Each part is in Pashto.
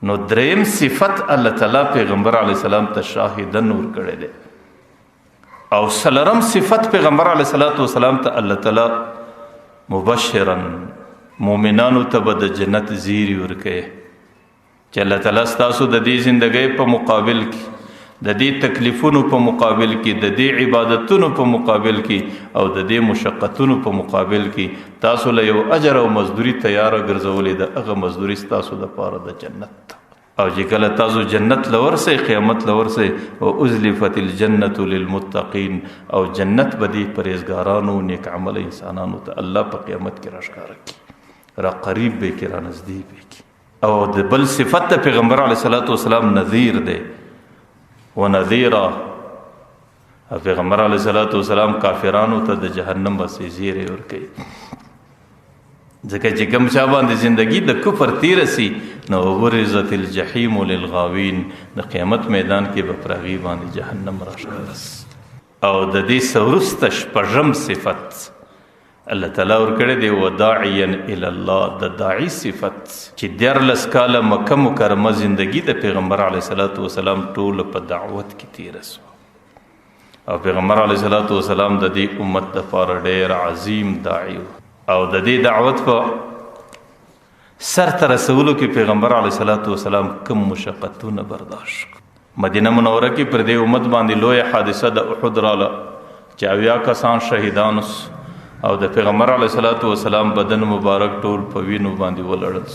نو دریم صفت الله تعالی پیغمبر علیه السلام ته شاهدن ورکړی دی او څلورم صفت پیغمبر علیه السلام ته الله تعالی مبشرا مؤمنانو ته به د جنت زیری ورکوي چې الله تعالی ستاسو د دې زندګۍ په مقابل کې د دې تکلیفونو په مقابل کې د دې عبادتونو په مقابل کې او د دې مشقتونو په مقابل کې تاسو له یو اجر او مزدوري تیار ګرځولې ده هغه مزدوري ستاسو لپاره د جنت او چې کله تاسو جنت لورسئ قیامت لورسئ او ازلفت الجنة للمتقین او جنت به دې پرهیزګارانو نیک عمل انسانانو ته الله په قیامت کې راښکاره کړي را قریب به کې را نزدیک به کې او د بل صفت د پیغمبر علیه السلام نذیر دی ونذیرا پیغمبر علیه السلام کافرانو ته د جهنم بسې زیری ورکوي ځکه چې کوم چا باندې زندگی د کفر تیر سي نو برزت الجحیم للغاوین د قیامت میدان کې به پر هغې باندې جهنم راښکاره او د دې سورسته شپږم صفت الله تعالی ورکړی دی وداعیا الی الله د داعی صفت چې 14 کاله مکه مکرمه زندگی د پیغمبر علیه السلام ټول په دعوت کې تیر سو او پیغمبر علیه السلام د دې امت لپاره ډېر عظیم داعی او د دې دعوت په سر ته رسولو کې پیغمبر علیه السلام کم مشقتونه برداشت مدینه منوره کې پر دې امت باندې لویه حادثه د احد راله چې 80 کسان شهیدان او د پیغمبر علیه السلام بدن مبارک ټول په وینو باندې ولړل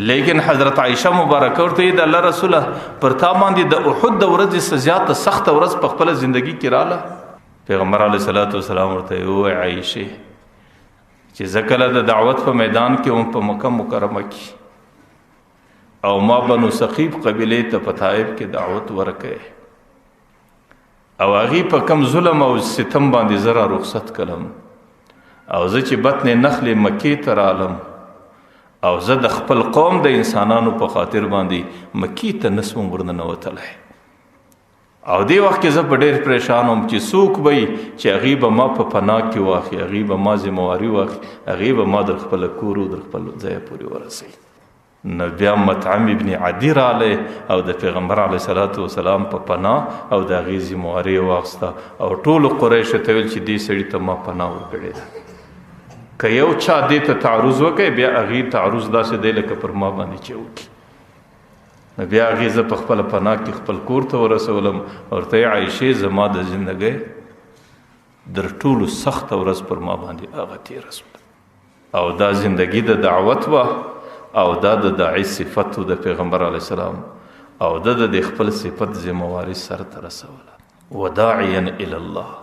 لیکن حضرت عائشہ مبارکه ورته د الله رسوله پر تا باندې د احد د ورځې زیاته سخت ورځ په خپل ژوندۍ کې رااله پیغمبر علیه السلام ورته وویل عائشه چې زکله د دعوت په میدان کې هم په مکه مکرمه کې او ما بنو ثقیف قبیله ته په طائف کې دعوت ورکړې او هغه په کم ظلم او ستم باندې زرا رخصت کلم او زه چې بطن نخل مکی ته رالم او زه د خپل قوم د انسانانو په خاطر باندې مکی ته نسوم ورننه وتلی او دی وخت کې زه په ډېر پریشان وم چې څوک به چې هغې به ما په پناه کې واخلي هغې به ما ذمواري واخلي هغې به ما در خپله کور او در خپل ځای پورې ورسوي نو بیا مطعم ابن عدي رالی او د پیغمبر علیه السلام په پناه او د هغې ذمواري یې واخیسته او ټولو قریشو ته ویل چې دې سړي ته ما پناه ورکړې ده که یو چا دې ته تعرض وکړي بیا هغې تعرض داسې دی لکه پر ما باندې چې وکړي نو بیا هغې زه په خپله پناه کې خپل کور ته ورسولم ورته یې عایشې زما د زندګۍ در ټولو سخته ورځ پر ما باندې هغه تېره شوه او دا زندگی د دعوت وه او دا د داعی صفت د پیغمبر علیه السلام او د خپل صفت ذمواري سر ته رسوله وداعیا الی الله